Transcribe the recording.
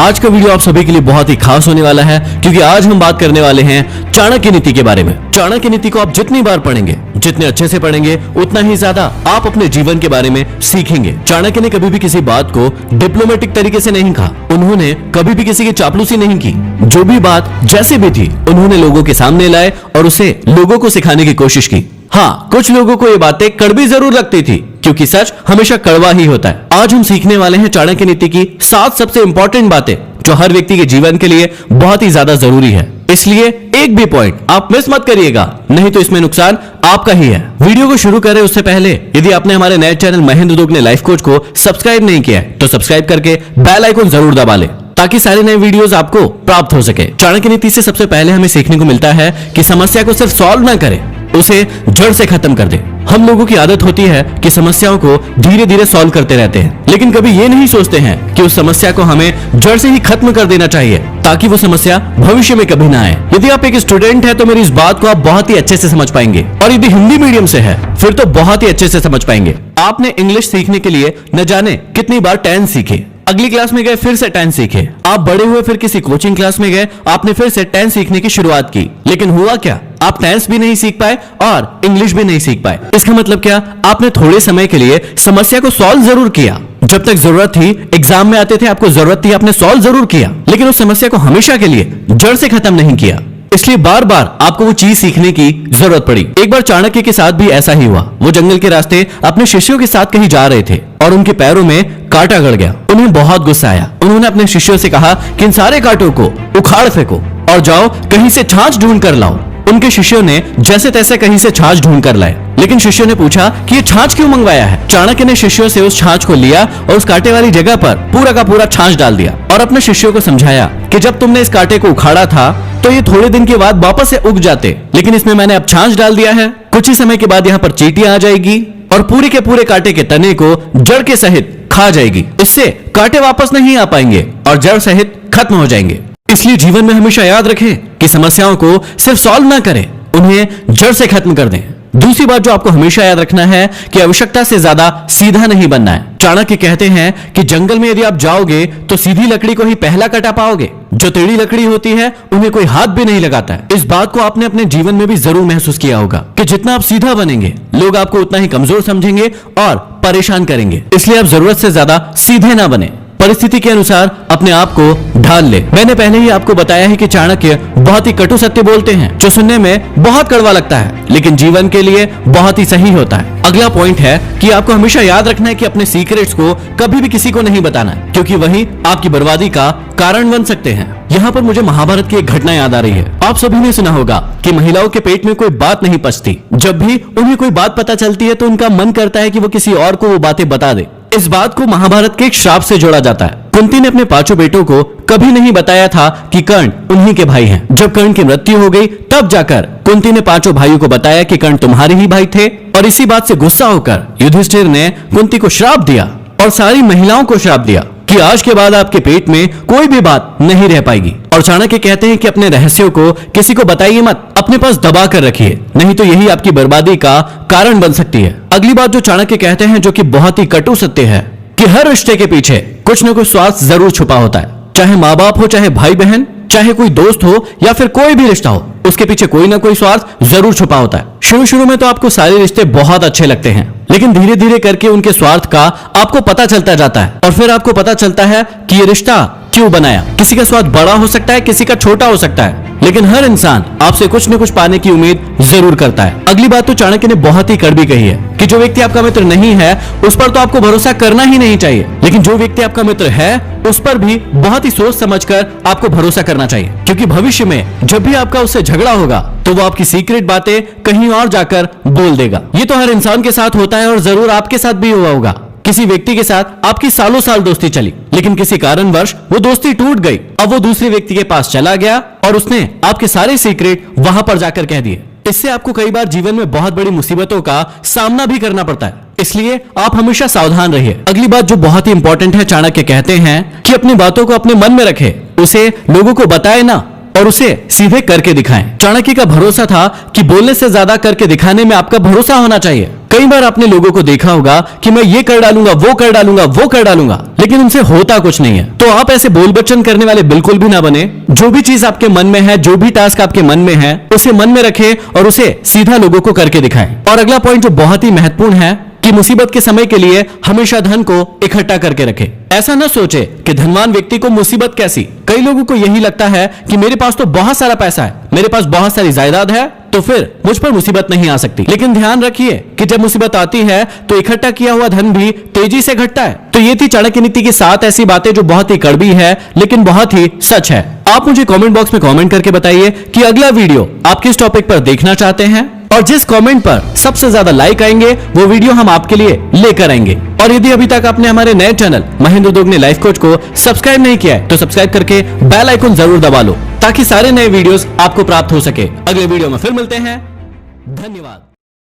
आज का वीडियो आप सभी के लिए बहुत ही खास होने वाला है, क्योंकि आज हम बात करने वाले हैं चाणक्य नीति के बारे में। चाणक्य नीति को आप जितनी बार पढ़ेंगे, जितने अच्छे से पढ़ेंगे, उतना ही ज्यादा आप अपने जीवन के बारे में सीखेंगे। चाणक्य ने कभी भी किसी बात को डिप्लोमेटिक तरीके से नहीं कहा, उन्होंने कभी भी किसी की चापलूसी नहीं की। जो भी बात जैसी भी थी, उन्होंने लोगों के सामने लाए और उसे लोगों को सिखाने की कोशिश की। हाँ, कुछ लोगों को ये बातें कड़वी जरूर लगती थी, क्योंकि सच हमेशा कड़वा ही होता है। आज हम सीखने वाले हैं चाणक्य नीति की 7 सबसे इंपॉर्टेंट बातें, जो हर व्यक्ति के जीवन के लिए बहुत ही ज्यादा जरूरी है। इसलिए एक भी पॉइंट आप मिस मत करिएगा, नहीं तो इसमें नुकसान आपका ही है। वीडियो को शुरू करें उससे पहले यदि आपने हमारे नए channel Mahendra Dogne life coach को सब्सक्राइब नहीं किया है, तो सब्सक्राइब करके बेल आइकन जरूर दबा ले, ताकि सारे नए वीडियोस आपको प्राप्त हो सके। चाणक्य नीति से सबसे पहले हमें सीखने को मिलता है कि समस्या को सिर्फ सॉल्व ना करें, उसे जड़ से खत्म कर दे। हम लोगों की आदत होती है कि समस्याओं को धीरे धीरे सॉल्व करते रहते हैं, लेकिन कभी ये नहीं सोचते हैं कि उस समस्या को हमें जड़ से ही खत्म कर देना चाहिए, ताकि वो समस्या भविष्य में कभी ना आए। यदि आप एक स्टूडेंट है तो मेरी इस बात को आप बहुत ही अच्छे से समझ पाएंगे, और यदि हिंदी मीडियम से है फिर तो बहुत ही अच्छे से समझ पाएंगे। आपने इंग्लिश सीखने के लिए न जाने कितनी बार टेंस सीखे, अगली क्लास में गए फिर से टेंस सीखे, आप बड़े हुए फिर किसी कोचिंग क्लास में गए, आपने फिर से टेंस सीखने की शुरुआत की, लेकिन हुआ क्या? आप टेंस भी नहीं सीख पाए और इंग्लिश भी नहीं सीख पाए। इसका मतलब क्या? आपने थोड़े समय के लिए समस्या को सॉल्व जरूर किया, जब तक जरूरत थी, एग्जाम में आते थे, आपको जरूरत थी, आपने सॉल्व जरूर किया, लेकिन उस समस्या को हमेशा के लिए जड़ से खत्म नहीं किया। इसलिए बार बार आपको वो चीज सीखने की जरूरत पड़ी। एक बार चाणक्य के साथ भी ऐसा ही हुआ। वो जंगल के रास्ते अपने शिष्यों के साथ कहीं जा रहे थे और उनके पैरों में कांटा गड़ गया। उन्हें बहुत गुस्सा आया। उन्होंने अपने शिष्यों से कहा कि इन सारे कांटों को उखाड़ फेंको और जाओ कहीं से छाछ ढूंढ कर लाओ। उनके शिष्यों ने जैसे तैसे कहीं से छाछ ढूंढ कर लाए, लेकिन शिष्यों ने पूछा कि ये छाछ क्यों मंगवाया है? चाणक्य ने शिष्यों से उस छाछ को लिया और उस कांटे वाली जगह पर पूरा का पूरा छाछ डाल दिया और अपने शिष्यों को समझाया कि जब तुमने इस कांटे को उखाड़ा था तो ये थोड़े दिन के बाद वापस से उग जाते, लेकिन इसमें मैंने अब छाछ डाल दिया है। कुछ ही समय के बाद यहाँ पर चींटियां आ जाएगी और पूरे के पूरे कांटे के तने को जड़ के सहित खा जाएगी। इससे कांटे वापस नहीं आ पाएंगे और जड़ सहित खत्म हो जाएंगे। इसलिए जीवन में हमेशा याद रखें कि समस्याओं को सिर्फ सॉल्व ना करें, उन्हें जड़ से खत्म कर दें। दूसरी बात जो आपको हमेशा याद रखना है कि आवश्यकता से ज्यादा सीधा नहीं बनना है। चाणक्य कहते हैं कि जंगल में यदि आप जाओगे तो सीधी लकड़ी को ही पहला कटा पाओगे, जो टेढ़ी लकड़ी होती है उन्हें कोई हाथ भी नहीं लगाता है। इस बात को आपने अपने जीवन में भी जरूर महसूस किया होगा कि जितना आप सीधा बनेंगे, लोग आपको उतना ही कमजोर समझेंगे और परेशान करेंगे। इसलिए आप जरूरत से ज्यादा सीधे ना बने, परिस्थिति के अनुसार अपने आप को ढाल ले। मैंने पहले ही आपको बताया है कि चाणक्य बहुत ही कटु सत्य बोलते हैं, जो सुनने में बहुत कड़वा लगता है, लेकिन जीवन के लिए बहुत ही सही होता है। अगला पॉइंट है कि आपको हमेशा याद रखना है कि अपने सीक्रेट्स को कभी भी किसी को नहीं बताना, क्योंकि वही आपकी बर्बादी का कारण बन सकते हैं। यहाँ पर मुझे महाभारत की एक घटना याद आ रही है। आप सभी ने सुना होगा कि महिलाओं के पेट में कोई बात नहीं पचती। जब भी उन्हें कोई बात पता चलती है तो उनका मन करता है कि वो किसी और को वो बातें बता दे। इस बात को महाभारत के एक श्राप से जोड़ा जाता है। कुंती ने अपने 5 बेटों को कभी नहीं बताया था कि कर्ण उन्हीं के भाई हैं। जब कर्ण की मृत्यु हो गई तब जाकर कुंती ने 5 भाइयों को बताया कि कर्ण तुम्हारे ही भाई थे, और इसी बात से गुस्सा होकर युधिष्ठिर ने कुंती को श्राप दिया और सारी महिलाओं को श्राप दिया कि आज के बाद आपके पेट में कोई भी बात नहीं रह पाएगी। और चाणक्य कहते हैं कि अपने रहस्यों को किसी को बताइए मत, अपने पास दबा कर रखिए, नहीं तो यही आपकी बर्बादी का कारण बन सकती है। अगली बात जो चाणक्य कहते हैं, जो कि बहुत ही कटु सत्य है, कि हर रिश्ते के पीछे कुछ न कुछ स्वार्थ जरूर छुपा होता है। चाहे माँ बाप हो, चाहे भाई बहन, चाहे कोई दोस्त हो या फिर कोई भी रिश्ता हो, उसके पीछे कोई ना कोई स्वार्थ जरूर छुपा होता है। शुरू में तो आपको सारे रिश्ते बहुत अच्छे लगते हैं, लेकिन धीरे धीरे करके उनके स्वार्थ का आपको पता चलता जाता है, और फिर आपको पता चलता है कि ये रिश्ता क्यों बनाया। किसी का स्वार्थ बड़ा हो सकता है, किसी का छोटा हो सकता है, लेकिन हर इंसान आपसे कुछ न कुछ पाने की उम्मीद जरूर करता है। अगली बात तो चाणक्य ने बहुत ही कड़वी कही है कि जो व्यक्ति आपका मित्र नहीं है उस पर तो आपको भरोसा करना ही नहीं चाहिए, लेकिन जो व्यक्ति आपका मित्र है उस पर भी बहुत ही सोच समझकर आपको भरोसा करना चाहिए, क्योंकि भविष्य में जब भी आपका उससे झगड़ा होगा तो वो आपकी सीक्रेट बातें कहीं और जाकर बोल देगा। ये तो हर इंसान के साथ होता है और जरूर आपके साथ भी हुआ होगा। किसी व्यक्ति के साथ आपकी सालों साल दोस्ती चली, लेकिन किसी कारणवश वो दोस्ती टूट गई। अब वो दूसरे व्यक्ति के पास चला गया और उसने आपके सारे सीक्रेट वहां पर जाकर कह दिए। इससे आपको कई बार जीवन में बहुत बड़ी मुसीबतों का सामना भी करना पड़ता है, इसलिए आप हमेशा सावधान रहिए। अगली बात जो बहुत ही इंपॉर्टेंट है, चाणक्य कहते हैं कि अपनी बातों को अपने मन में रखें, उसे लोगों को बताए ना और उसे सीधे करके दिखाएं। चाणक्य का भरोसा था कि बोलने से ज्यादा करके दिखाने में आपका भरोसा होना चाहिए। कई बार आपने लोगों को देखा होगा कि मैं ये कर डालूंगा, वो कर डालूंगा, वो कर डालूंगा, लेकिन उनसे होता कुछ नहीं है। तो आप ऐसे बोल बच्चन करने वाले बिल्कुल भी ना बने। जो भी चीज आपके मन में है, जो भी टास्क आपके मन में है, उसे मन में रखें और उसे सीधा लोगों को करके दिखाएं। और अगला पॉइंट जो बहुत ही महत्वपूर्ण है कि मुसीबत के समय के लिए हमेशा धन को इकट्ठा करके रखे। ऐसा न सोचे कि धनवान व्यक्ति को मुसीबत कैसी। कई लोगों को यही लगता है कि मेरे पास तो बहुत सारा पैसा है, मेरे पास बहुत सारी जायदाद है, तो फिर मुझ पर मुसीबत नहीं आ सकती। लेकिन ध्यान रखिए कि जब मुसीबत आती है तो इकट्ठा किया हुआ धन भी तेजी से घटता है। तो ये थी चाणक्य नीति की 7 ऐसी बातें जो बहुत ही कड़वी है लेकिन बहुत ही सच है। आप मुझे कमेंट बॉक्स में कमेंट करके बताइए कि अगला वीडियो आप किस टॉपिक पर देखना चाहते हैं, और जिस कमेंट पर सबसे ज्यादा लाइक आएंगे वो वीडियो हम आपके लिए लेकर आएंगे। और यदि अभी तक आपने हमारे नए channel Mahendra Dogne life coach को सब्सक्राइब नहीं किया है तो सब्सक्राइब करके बेल आइकन जरूर दबा लो ताकि सारे नए वीडियोस आपको प्राप्त हो सके। अगले वीडियो में फिर मिलते हैं। धन्यवाद।